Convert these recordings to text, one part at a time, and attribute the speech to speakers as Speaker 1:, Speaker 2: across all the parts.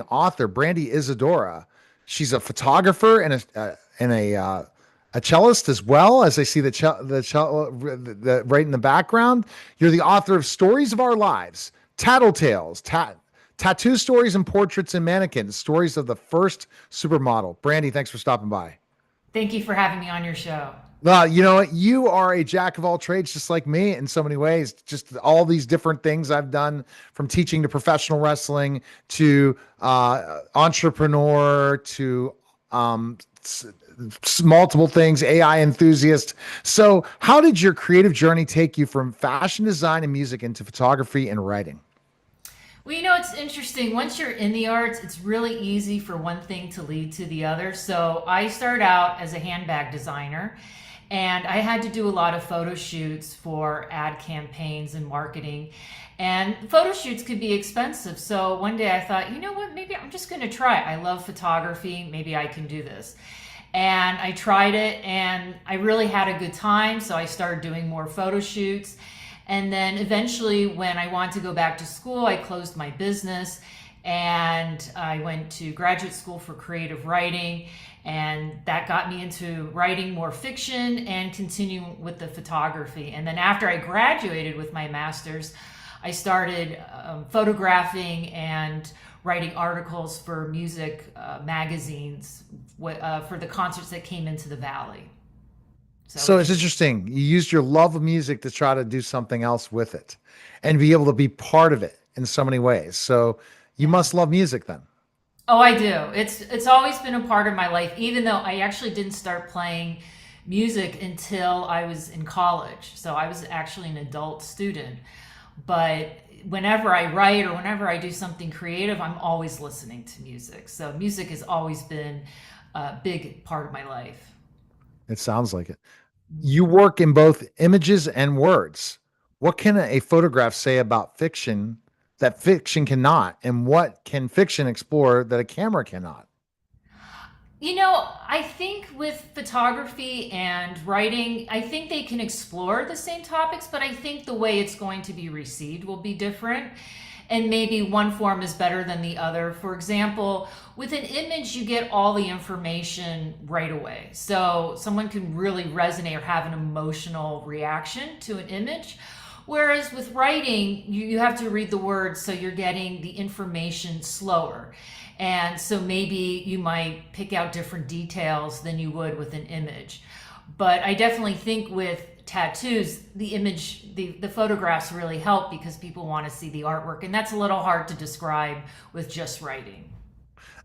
Speaker 1: author, Brandy Isadora. She's a photographer and a cellist as well. As I see the right in the background, you're the author of Stories of Our Lives, Tattletales, Tattoo Stories and Portraits and Mannequins, Stories of the First Supermodel. Brandy, thanks for stopping by.
Speaker 2: Thank you for having me on your show.
Speaker 1: Well, you know what? You are a jack of all trades, just like me in so many ways. Just all these different things I've done, from teaching to professional wrestling to entrepreneur to um, s- multiple things, AI enthusiast. So, how did your creative journey take you from fashion design and music into photography and writing?
Speaker 2: Well, it's interesting. Once you're in the arts, it's really easy for one thing to lead to the other. So I started out as a handbag designer, and I had to do a lot of photo shoots for ad campaigns and marketing. And photo shoots could be expensive. So one day I thought, you know what, maybe I'm just going to try it. I love photography. Maybe I can do this. And I tried it and I really had a good time. So I started doing more photo shoots. And then eventually, when I wanted to go back to school, I closed my business and I went to graduate school for creative writing. And that got me into writing more fiction and continuing with the photography. And then after I graduated with my master's, I started photographing and writing articles for music magazines for the concerts that came into the Valley. So
Speaker 1: So
Speaker 2: it's
Speaker 1: it's interesting. You used your love of music to try to do something else with it and be able to be part of it in so many ways. So you
Speaker 2: yeah.
Speaker 1: must love music then.
Speaker 2: Oh, I do. It's always been a part of my life, even though I actually didn't start playing music until I was in college. So I was actually an adult student. But whenever I write or whenever I do something creative, I'm always listening to music. So music has always been a big part of my life.
Speaker 1: It sounds like it. You work in both images and words. What can a photograph say about fiction that fiction cannot? And what can fiction explore that a camera cannot?
Speaker 2: I think with photography and writing, I think they can explore the same topics, but I think the way it's going to be received will be different. And maybe one form is better than the other. For example, with an image, you get all the information right away. So someone can really resonate or have an emotional reaction to an image. Whereas with writing, you have to read the words, so you're getting the information slower. And so maybe you might pick out different details than you would with an image. But I definitely think with tattoos, the photographs really help because people want to see the artwork. And that's a little hard to describe with just writing.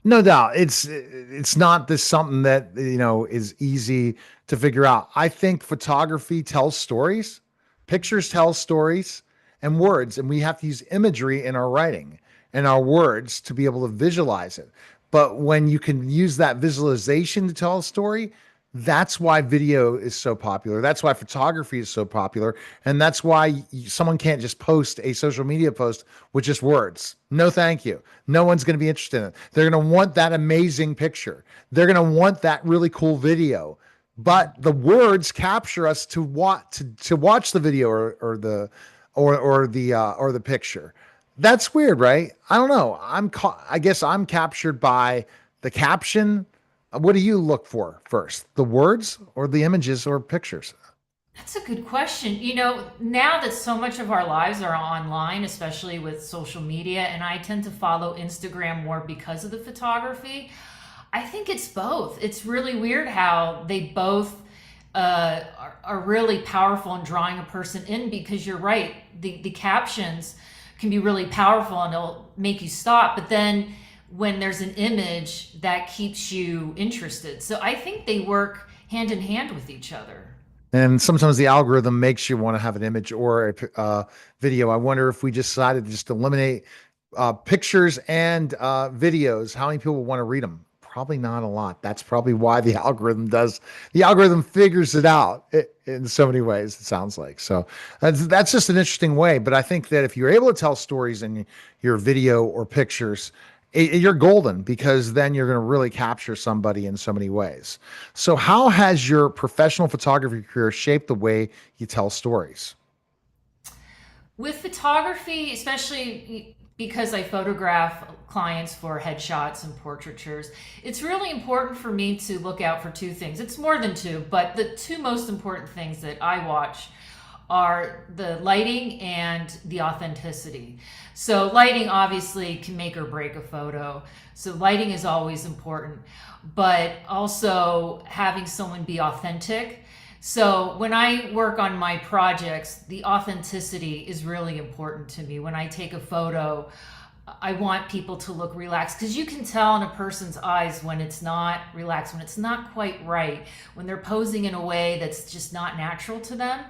Speaker 1: No doubt. It's not this something that, is easy to figure out. I think photography tells stories, pictures tell stories, and words, and we have to use imagery in our writing and our words to be able to visualize it. But when you can use that visualization to tell a story, that's why video is so popular. That's why photography is so popular. And that's why someone can't just post a social media post with just words. No, thank you. No one's going to be interested in it. They're going to want that amazing picture. They're going to want that really cool video. But the words capture us to watch the video or the picture. That's weird, right? I don't know. I guess I'm captured by the caption. What do you look for first? The words or the images or pictures?
Speaker 2: That's a good question. Now that so much of our lives are online, especially with social media, and I tend to follow Instagram more because of the photography, I think it's both. It's really weird how they both are really powerful in drawing a person in because you're right. The captions can be really powerful and it'll make you stop. But then when there's an image that keeps you interested. So I think they work hand in hand with each other.
Speaker 1: And sometimes the algorithm makes you want to have an image or a video. I wonder if we decided to just eliminate pictures and videos, how many people want to read them? Probably not a lot. That's probably why the algorithm does. The algorithm figures it out in so many ways. It sounds like so. That's just an interesting way. But I think that if you're able to tell stories in your video or pictures, you're golden because then you're going to really capture somebody in so many ways. So, how has your professional photography career shaped the way you tell stories?
Speaker 2: With photography, especially because I photograph clients for headshots and portraitures, it's really important for me to look out for two things. It's more than two, but the two most important things that I watch are the lighting and the authenticity. So, lighting obviously can make or break a photo. So, lighting is always important, but also having someone be authentic. So, when I work on my projects, the authenticity is really important to me. When I take a photo, I want people to look relaxed because you can tell in a person's eyes when it's not relaxed, when it's not quite right, when they're posing in a way that's just not natural to them.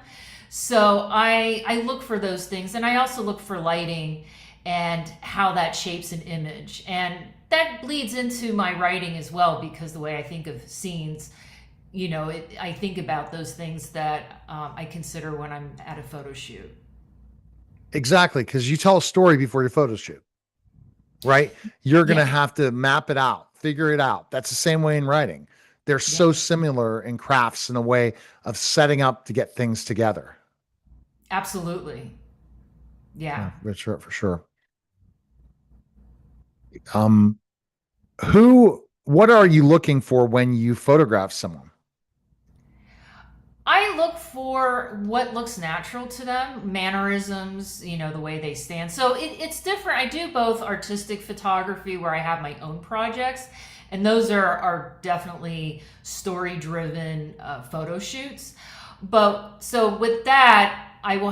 Speaker 2: So I look for those things, and I also look for lighting and how that shapes an image, and that bleeds into my writing as well because the way I think of scenes, I think about those things that I consider when I'm at a photo shoot.
Speaker 1: Exactly, because you tell a story before your photo shoot, right? You're going
Speaker 2: Yeah,
Speaker 1: to have to map it out, figure it out. That's the same way in writing. They're
Speaker 2: yeah,
Speaker 1: so similar in crafts in a way of setting up to get things together.
Speaker 2: absolutely. Yeah.
Speaker 1: Yeah, for sure, for sure. Um, what are you looking for when you photograph someone?
Speaker 2: I look for what looks natural to them, mannerisms, the way they stand. So it's different. I do both artistic photography where I have my own projects, and those are definitely story driven photo shoots. But so with that, I will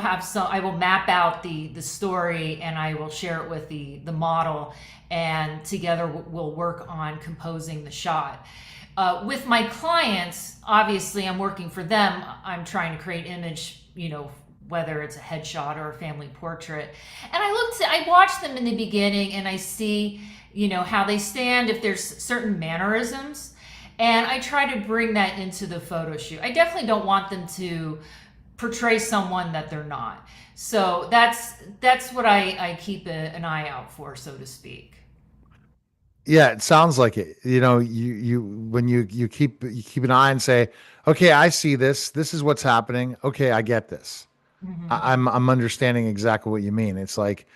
Speaker 2: map out the story and I will share it with the model, and together we'll work on composing the shot. With my clients, obviously, I'm working for them. I'm trying to create image, whether it's a headshot or a family portrait. And I watch them in the beginning, and I see, how they stand, if there's certain mannerisms, and I try to bring that into the photo shoot. I definitely don't want them to portray someone that they're not. So that's what I keep an eye out for, so to speak.
Speaker 1: Yeah, it sounds like it. You when you keep an eye and say, okay, I see this. This is what's happening. Okay, I get this.
Speaker 2: Hmm.
Speaker 1: I'm understanding exactly what you mean. It's like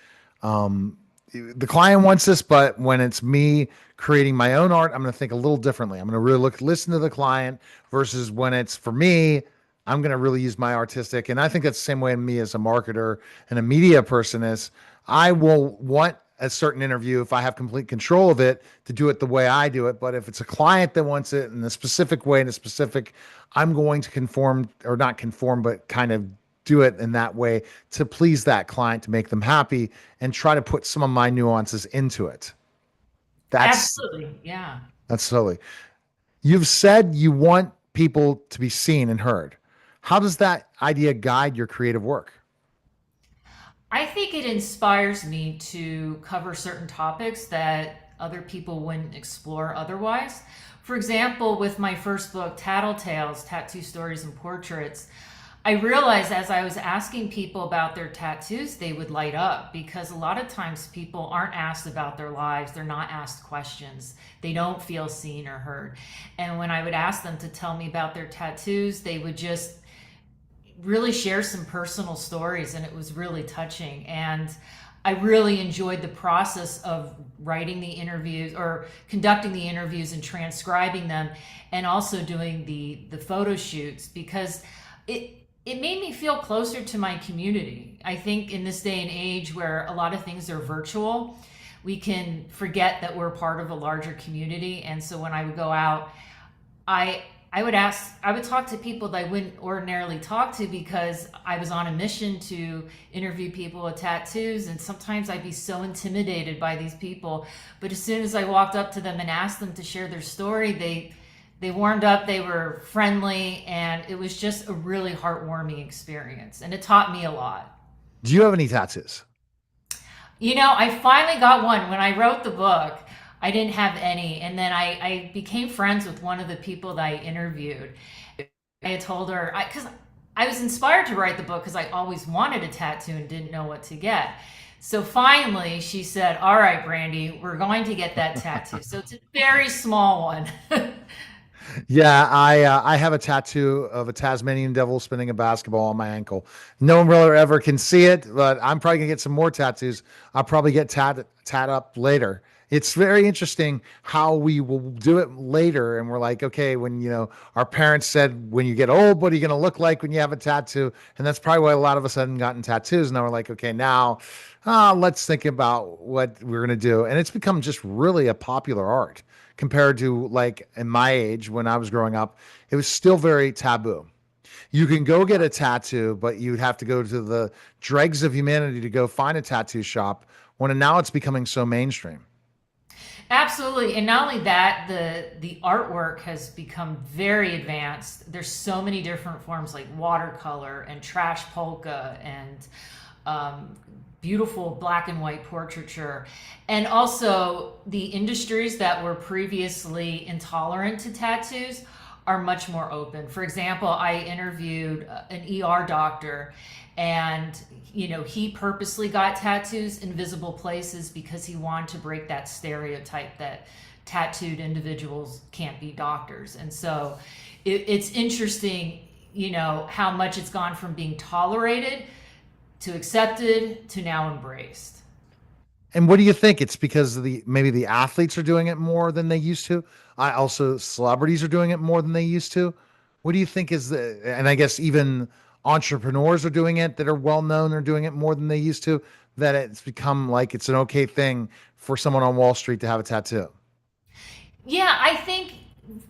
Speaker 1: um, the client wants this, but when it's me creating my own art, I'm going to think a little differently. I'm going to really listen to the client versus when it's for me, I'm going to really use my artistic. And I think that's the same way in me as a marketer and a media person is I will want a certain interview if I have complete control of it to do it the way I do it. But if it's a client that wants it in a specific way, in a specific, I'm going to conform or not conform, but kind of do it in that way to please that client, to make them happy, and try to put some of my nuances into it. That's
Speaker 2: Absolutely. Yeah.
Speaker 1: that's totally. You've said you want people to be seen and heard. How does that idea guide your creative work?
Speaker 2: I think it inspires me to cover certain topics that other people wouldn't explore otherwise. For example, with my first book, Tattletales, Tattoo Stories and Portraits, I realized as I was asking people about their tattoos, they would light up because a lot of times people aren't asked about their lives. They're not asked questions. They don't feel seen or heard. And when I would ask them to tell me about their tattoos, they would just really share some personal stories, and it was really touching. And I really enjoyed the process of writing the interviews or conducting the interviews and transcribing them, and also doing the photo shoots because it made me feel closer to my community. I think in this day and age where a lot of things are virtual, we can forget that we're part of a larger community. And so when I would go out, I I would talk to people that I wouldn't ordinarily talk to because I was on a mission to interview people with tattoos, and sometimes I'd be so intimidated by these people. But as soon as I walked up to them and asked them to share their story, they warmed up, they were friendly, and it was just a really heartwarming experience. And it taught me a lot.
Speaker 1: Do you have any tattoos?
Speaker 2: I finally got one when I wrote the book. I didn't have any. And then I became friends with one of the people that I interviewed. I had told her, because I was inspired to write the book because I always wanted a tattoo and didn't know what to get. So finally, she said, "All right, Brandy, we're going to get that tattoo." So it's a very small one.
Speaker 1: Yeah, I have a tattoo of a Tasmanian devil spinning a basketball on my ankle. No one really ever can see it, but I'm probably gonna get some more tattoos. I'll probably get tat up later. It's very interesting how we will do it later, and we're like, okay, when our parents said, when you get old, what are you gonna look like when you have a tattoo? And that's probably why a lot of us hadn't gotten tattoos. Now we're like, okay, now let's think about what we're gonna do, and it's become just really a popular art compared to like in my age when I was growing up, it was still very taboo. You can go get a tattoo, but you'd have to go to the dregs of humanity to go find a tattoo shop. When now it's becoming so mainstream.
Speaker 2: Absolutely. And not only that, the artwork has become very advanced. There's so many different forms like watercolor and trash polka and um, beautiful black and white portraiture. And also the industries that were previously intolerant to tattoos are much more open. For example, I interviewed an ER doctor, and he purposely got tattoos in visible places because he wanted to break that stereotype that tattooed individuals can't be doctors. And so it's interesting, how much it's gone from being tolerated to accepted to now embraced.
Speaker 1: And what do you think? It's because of the maybe the athletes are doing it more than they used to. I also celebrities are doing it more than they used to. What do you think is the and I guess even entrepreneurs are doing it that are well known are doing it more than they used to, that it's become like it's an okay thing for someone on Wall Street to have a tattoo.
Speaker 2: Yeah, I think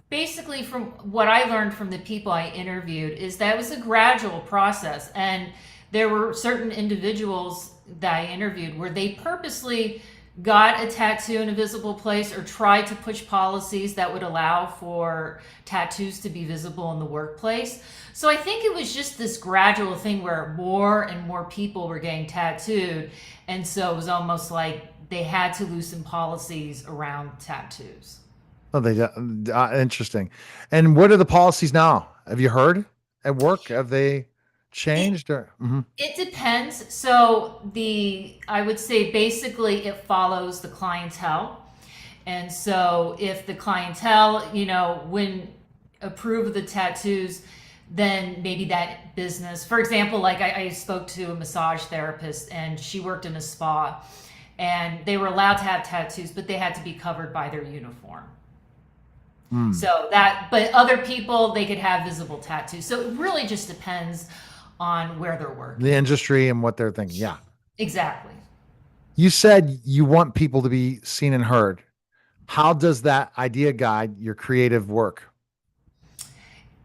Speaker 2: basically from what I learned from the people I interviewed is that it was a gradual process. And there were certain individuals that I interviewed where they purposely got a tattoo in a visible place or tried to push policies that would allow for tattoos to be visible in the workplace. So I think it was just this gradual thing where more and more people were getting tattooed. And so it was almost like they had to loosen policies around tattoos.
Speaker 1: Oh, interesting. And what are the policies now? Have you heard at work? Have they
Speaker 2: It
Speaker 1: changed or? Mhm.
Speaker 2: It depends. So I would say basically it follows the clientele. And so if the clientele, when approve of the tattoos, then maybe that business, for example, like I spoke to a massage therapist and she worked in a spa and they were allowed to have tattoos, but they had to be covered by their uniform.
Speaker 1: Mm.
Speaker 2: But other people, they could have visible tattoos. So it really just depends on where they're
Speaker 1: The
Speaker 2: working.
Speaker 1: industry and what they're thinking. Yeah.
Speaker 2: Exactly.
Speaker 1: You said you want people to be seen and heard. How does that idea guide your creative work?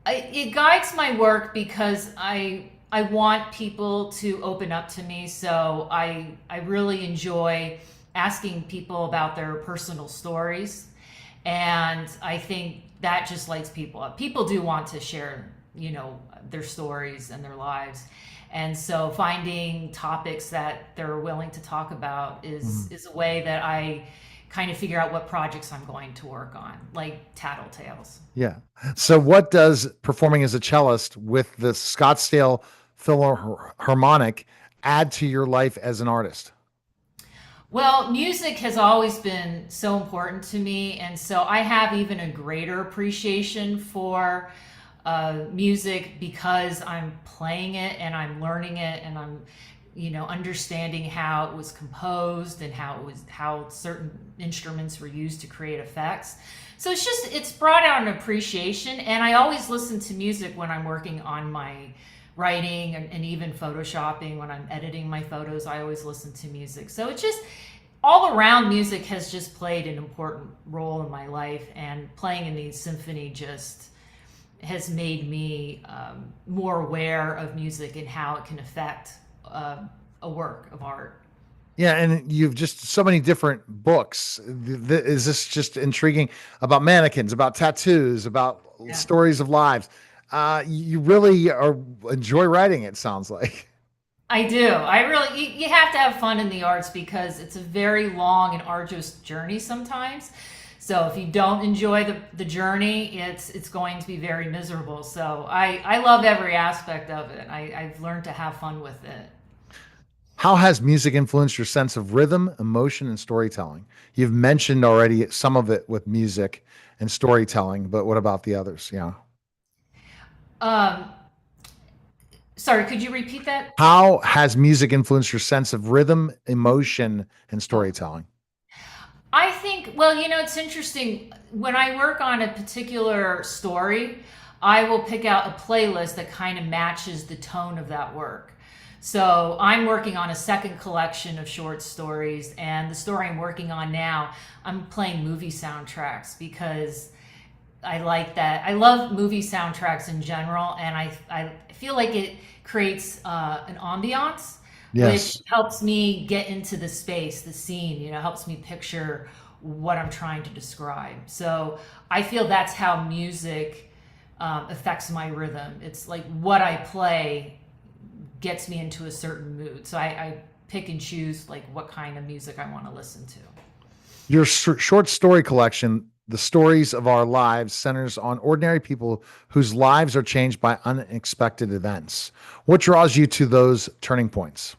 Speaker 2: It guides my work because I want people to open up to me. So I really enjoy asking people about their personal stories, and I think that just lights people up. People do want to share, their stories and their lives. And so finding topics that they're willing to talk about
Speaker 1: Mhm.
Speaker 2: is a way that I kind of figure out what projects I'm going to work on, like Tattletales.
Speaker 1: Yeah. So, what does performing as a cellist with the Scottsdale Philharmonic add to your life as an artist?
Speaker 2: Well, music has always been so important to me, and so I have even a greater appreciation for music because I'm playing it and I'm learning it and I'm, understanding how it was composed and how certain instruments were used to create effects. So it's brought out an appreciation, and I always listen to music when I'm working on my writing and even photoshopping. When I'm editing my photos, I always listen to music. So it's just all around, music has just played an important role in my life, and playing in the symphony just has made me more aware of music and how it can affect a work of art.
Speaker 1: Yeah, and you've just so many different books. Is this just intriguing about mannequins, about tattoos, about
Speaker 2: Yeah.
Speaker 1: stories of lives? You really are enjoy writing. It sounds like.
Speaker 2: I do. I really, you have to have fun in the arts because it's a very long and arduous journey sometimes. So if you don't enjoy the journey, it's going to be very miserable. So I love every aspect of it. I've learned to have fun with it.
Speaker 1: How has music influenced your sense of rhythm, emotion, and storytelling? You've mentioned already some of it with music and storytelling, but what about the others? Yeah.
Speaker 2: Um, Sorry, could you repeat that?
Speaker 1: How has music influenced your sense of rhythm, emotion, and
Speaker 2: Oh,
Speaker 1: storytelling?
Speaker 2: I think, well, it's interesting. When I work on a particular story, I will pick out a playlist that kind of matches the tone of that work. So I'm working on a second collection of short stories, and the story I'm working on now, I'm playing movie soundtracks because I like that. I love movie soundtracks in general, and I feel like it creates an ambiance, which
Speaker 1: Yes.
Speaker 2: helps me get into the space, the scene. Helps me picture what I'm trying to describe. So I feel that's how music affects my rhythm. It's like what I play gets me into a certain mood. So I pick and choose like what kind of music I want to listen to.
Speaker 1: Your short story collection, The Stories of Our Lives, centers on ordinary people whose lives are changed by unexpected events. What draws you to those turning points?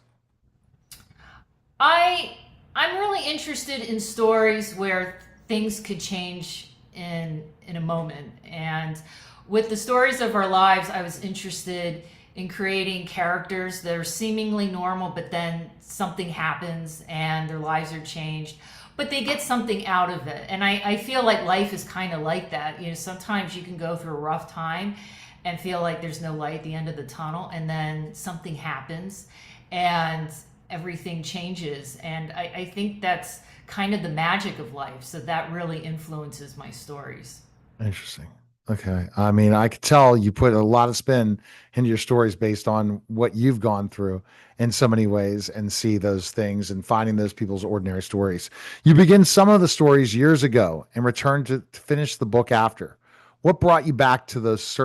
Speaker 2: I I'm really interested in stories where things could change in a moment. And with the stories of our lives, I was interested in creating characters that are seemingly normal, but then something happens and their lives are changed. But they get something out of it. And I feel like life is kind of like that. Sometimes you can go through a rough time and feel like there's no light at the end of the tunnel, and then something happens and everything changes. And I think that's kind of the magic of life. So that really influences my stories.
Speaker 1: Interesting. Okay. I mean, I could tell you put a lot of spin into your stories based on what you've gone through in so many ways and see those things and finding those people's ordinary stories. You begin some of the stories years ago and return to finish the book after. What brought you back to those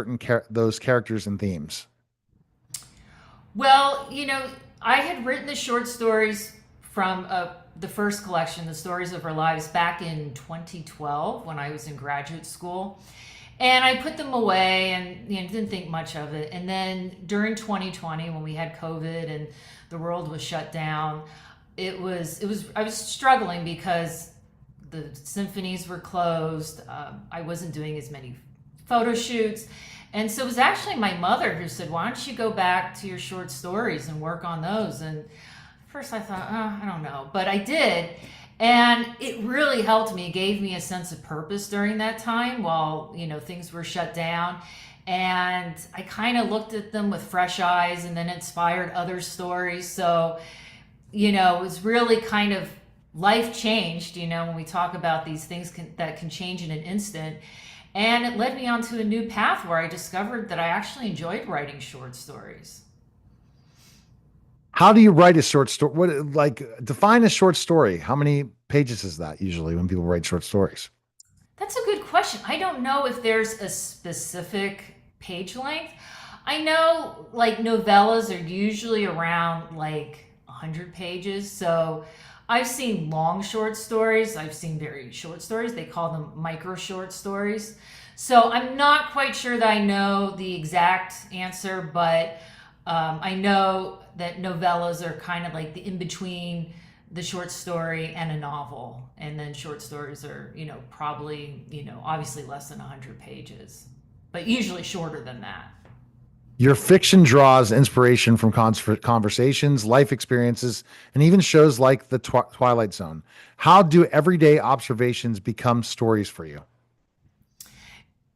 Speaker 1: those characters and themes?
Speaker 2: Well, I had written the short stories from the first collection, The Stories of Our Lives, back in 2012 when I was in graduate school. And I put them away and didn't think much of it. And then during 2020, when we had COVID and the world was shut down, I was struggling because the symphonies were closed. I wasn't doing as many photo shoots. And so it was actually my mother who said, "Why don't you go back to your short stories and work on those?" And at first I thought, I don't know. But I did. And it really helped me, it gave me a sense of purpose during that time while, things were shut down. And I kind of looked at them with fresh eyes and then inspired other stories. So, it was really kind of life changed, when we talk about these things that can change in an instant. And it led me onto a new path where I discovered that I actually enjoyed writing short stories.
Speaker 1: How do you write a short story? What like define a short story? How many pages is that usually when people write short stories?
Speaker 2: That's a good question. I don't know if there's a specific page length. I know like novellas are usually around like 100 pages. So I've seen long short stories, I've seen very short stories. They call them micro short stories. So I'm not quite sure that I know the exact answer, but I know that novellas are kind of like the in between the short story and a novel. And then short stories are, probably, obviously less than 100 pages, but usually shorter than that.
Speaker 1: Your fiction draws inspiration from conversations, life experiences, and even shows like The Twilight Zone. How do everyday observations become stories for you?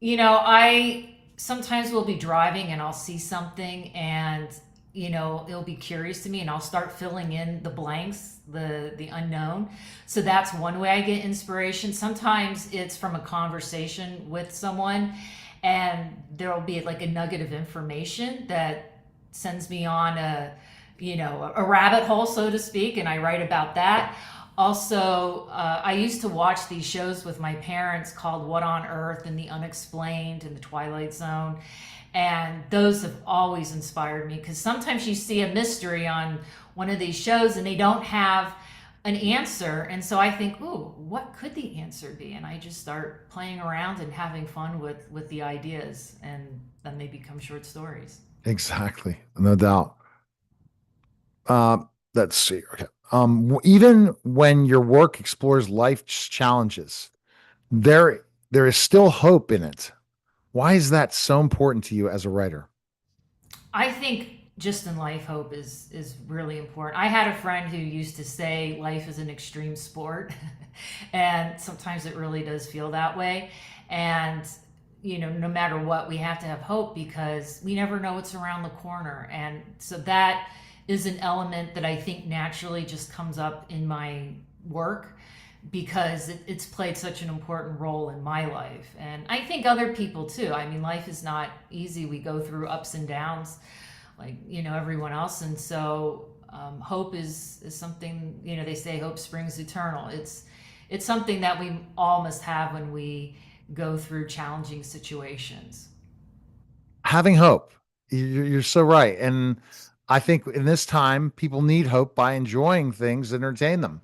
Speaker 2: I sometimes will be driving and I'll see something and it'll be curious to me and I'll start filling in the blanks, the unknown. So that's one way I get inspiration. Sometimes it's from a conversation with someone and there'll be like a nugget of information that sends me on a rabbit hole, so to speak, and I write about that. Also, I used to watch these shows with my parents called What on Earth and The Unexplained and The Twilight Zone. And those have always inspired me because sometimes you see a mystery on one of these shows and they don't have an answer. And so I think, ooh, what could the answer be? And I just start playing around and having fun with the ideas. And then they become short stories.
Speaker 1: Exactly, no doubt. Let's see. Okay. Even when your work explores life's challenges, there is still hope in it. Why is that so important to you as a writer?
Speaker 2: I think just in life, hope is really important. I had a friend who used to say life is an extreme sport, and sometimes it really does feel that way. And no matter what, we have to have hope because we never know what's around the corner. And so that is an element that I think naturally just comes up in my work because it's played such an important role in my life. And I think other people too. I mean, life is not easy. We go through ups and downs like, everyone else. And so hope is something, they say hope springs eternal. It's something that we all must have when we go through challenging situations.
Speaker 1: Having hope. You're so right. And I think in this time, people need hope by enjoying things that entertain them,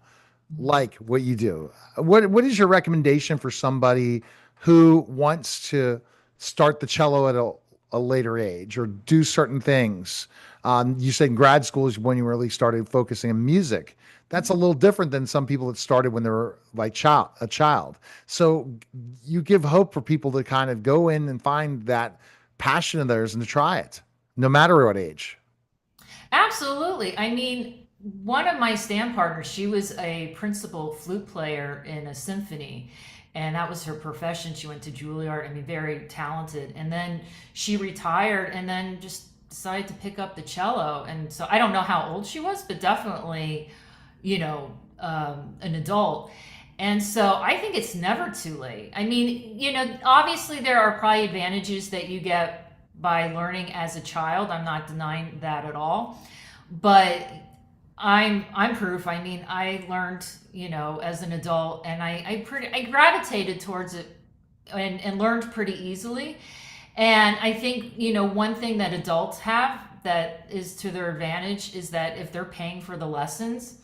Speaker 1: like what you do. What is your recommendation for somebody who wants to start the cello at a later age or do certain things? You said grad school is when you really started focusing on music. That's a little different than some people that started when they were like a child. So you give hope for people to kind of go in and find that passion of theirs and to try it, no matter what age.
Speaker 2: Absolutely. I mean, one of my stand partners, she was a principal flute player in a symphony, and that was her profession. She went to Juilliard. I mean, very talented. And then she retired and then just decided to pick up the cello. And so I don't know how old she was, but definitely, an adult. And so I think it's never too late. I mean, obviously there are probably advantages that you get by learning as a child. I'm not denying that at all. But I'm proof. I mean, I learned, as an adult, and I gravitated towards it and learned pretty easily. And I think, one thing that adults have that is to their advantage is that if they're paying for the lessons,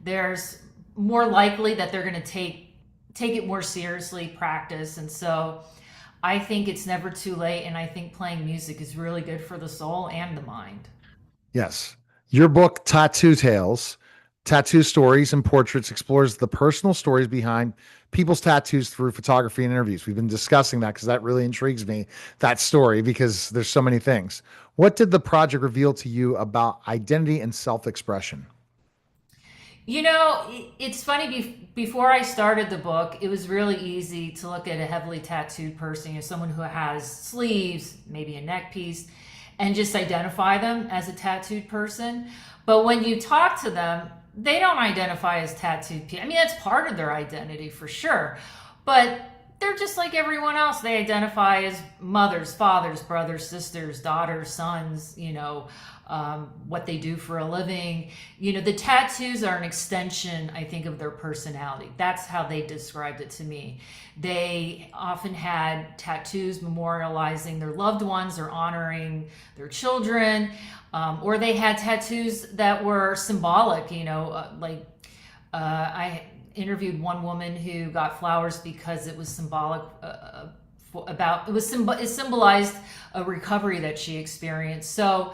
Speaker 2: there's more likely that they're going to take it more seriously, practice. And so I think it's never too late, and I think playing music is really good for the soul and the mind.
Speaker 1: Yes. Your book, Tattoo Tales, Tattoo Stories and Portraits, explores the personal stories behind people's tattoos through photography and interviews. We've been discussing that because that really intrigues me, that story, because there's so many things. What did the project reveal to you about identity and self expression?
Speaker 2: It's funny. Before I started the book, it was really easy to look at a heavily tattooed person, someone who has sleeves, maybe a neck piece, and just identify them as a tattooed person. But when you talk to them, they don't identify as tattooed people. I mean, that's part of their identity for sure. But they're just like everyone else. They identify as mothers, fathers, brothers, sisters, daughters, sons, what they do for a living. The tattoos are an extension, I think, of their personality. That's how they described it to me. They often had tattoos memorializing their loved ones or honoring their children, or they had tattoos that were symbolic, like I interviewed one woman who got flowers because it was symbolic about it symbolized a recovery that she experienced. So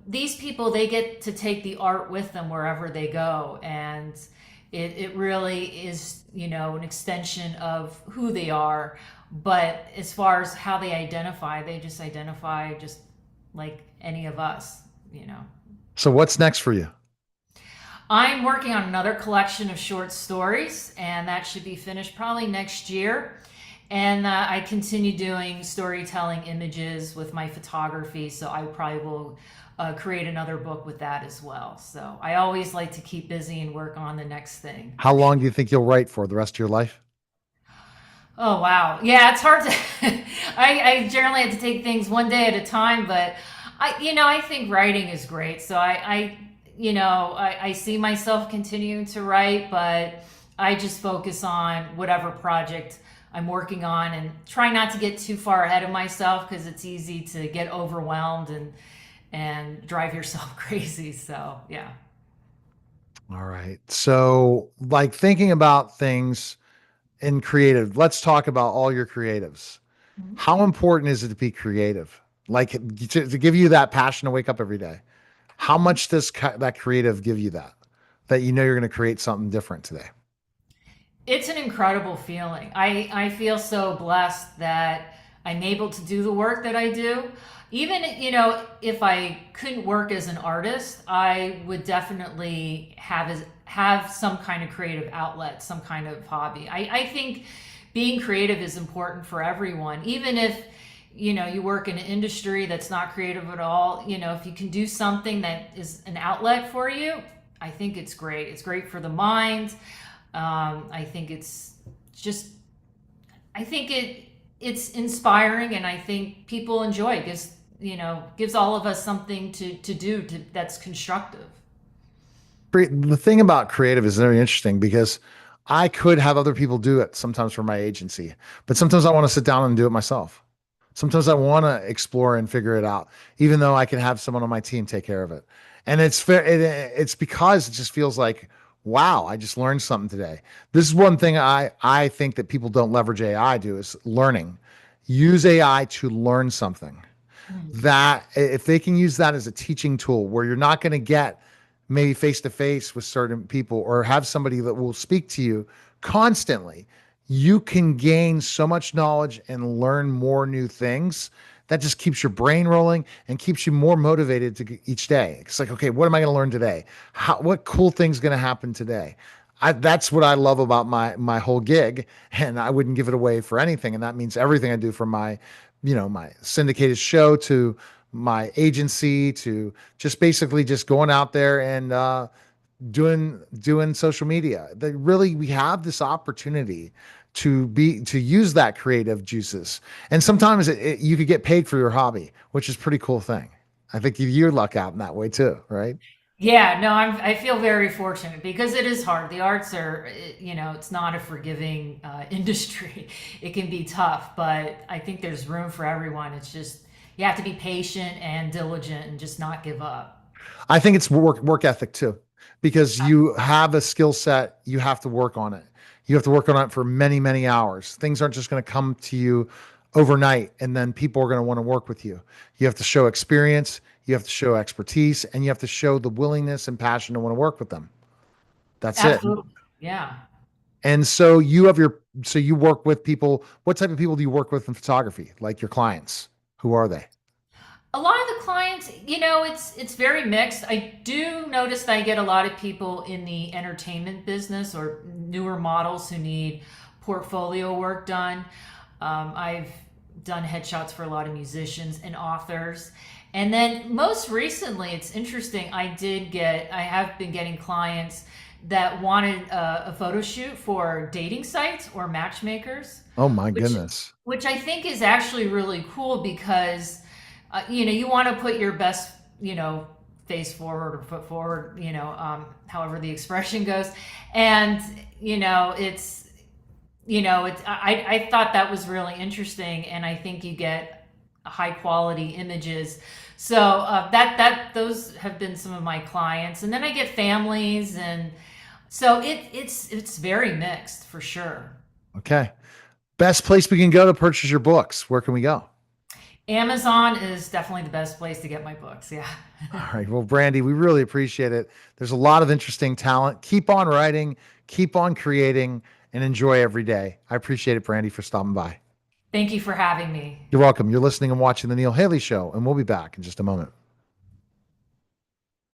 Speaker 2: these people, they get to take the art with them wherever they go, and it really is an extension of who they are. But as far as how they just identify just like any of us.
Speaker 1: So, what's next for you?
Speaker 2: I'm working on another collection of short stories, and that should be finished probably next year. And I continue doing storytelling images with my photography, so I probably will create another book with that as well. So I always like to keep busy and work on the next thing.
Speaker 1: How long do you think you'll write for? The rest of your life?
Speaker 2: Oh wow, yeah, it's hard to. I generally have to take things one day at a time, but I think writing is great. So I see myself continuing to write, but I just focus on whatever project I'm working on and try not to get too far ahead of myself because it's easy to get overwhelmed and drive yourself crazy. So yeah.
Speaker 1: All right. So, like thinking about things in creative, let's talk about all your creatives. How important is it to be creative? Like to give you that passion to wake up every day? How much does that creative give you that you know you're going to create something different today?
Speaker 2: It's an incredible feeling. I feel so blessed that I'm able to do the work that I do. Even, if I couldn't work as an artist, I would definitely have some kind of creative outlet, some kind of hobby. I think being creative is important for everyone, even if you work in an industry that's not creative at all. If you can do something that is an outlet for you, I think it's great. It's great for the mind. I think it's just, I think it's inspiring, and I think people enjoy it. Gives all of us something to do that's constructive.
Speaker 1: The thing about creative is very interesting because I could have other people do it sometimes for my agency, but sometimes I want to sit down and do it myself. Sometimes I want to explore and figure it out, even though I can have someone on my team take care of it. And it's fair. It's because it just feels like, wow, I just learned something today. This is one thing I think that people don't leverage AI do is learning. Use AI to learn something.
Speaker 2: Mm.
Speaker 1: That if they can use that as a teaching tool where you're not going to get maybe face to face with certain people or have somebody that will speak to you constantly, you can gain so much knowledge and learn more new things. That just keeps your brain rolling and keeps you more motivated to each day. It's like, okay, what am I going to learn today? What cool thing's going to happen today? That's what I love about my whole gig, and I wouldn't give it away for anything. And that means everything I do from my syndicated show to my agency to just basically just going out there and doing social media. That really we have this opportunity to use that creative juices, and sometimes you could get paid for your hobby, which is a pretty cool thing. I think you luck out in that way too, right?
Speaker 2: Yeah, no, I feel very fortunate because it is hard. The arts are, it's not a forgiving industry. It can be tough, but I think there's room for everyone. It's just you have to be patient and diligent and just not give up.
Speaker 1: I think it's work ethic too, because you have a skill set, you have to work on it. You have to work on it for many, many hours. Things aren't just going to come to you overnight and then people are going to want to work with you. You have to show experience, you have to show expertise, and you have to show the willingness and passion to want to work with them. That's it.
Speaker 2: Absolutely. Yeah.
Speaker 1: And so you work with people. What type of people do you work with in photography? Like your clients? Who are they?
Speaker 2: A lot of the clients, it's very mixed. I do notice that I get a lot of people in the entertainment business or newer models who need portfolio work done. I've done headshots for a lot of musicians and authors. And then most recently, it's interesting, I have been getting clients that wanted a photo shoot for dating sites or matchmakers,
Speaker 1: Oh my
Speaker 2: which
Speaker 1: goodness.
Speaker 2: which I think is actually really cool because you want to put your best, face forward or foot forward, however the expression goes. And, it's, I thought that was really interesting. And I think you get high quality images. So those have been some of my clients. And then I get families. And so it's very mixed for sure.
Speaker 1: Okay. Best place we can go to purchase your books. Where can we go?
Speaker 2: Amazon is definitely the best place to get my books. Yeah.
Speaker 1: All right. Well, Brandy, we really appreciate it. There's a lot of interesting talent. Keep on writing, keep on creating, and enjoy every day. I appreciate it, Brandy, for stopping by.
Speaker 2: Thank you for having me.
Speaker 1: You're welcome. You're listening and watching The Neil Haley Show, and we'll be back in just a moment.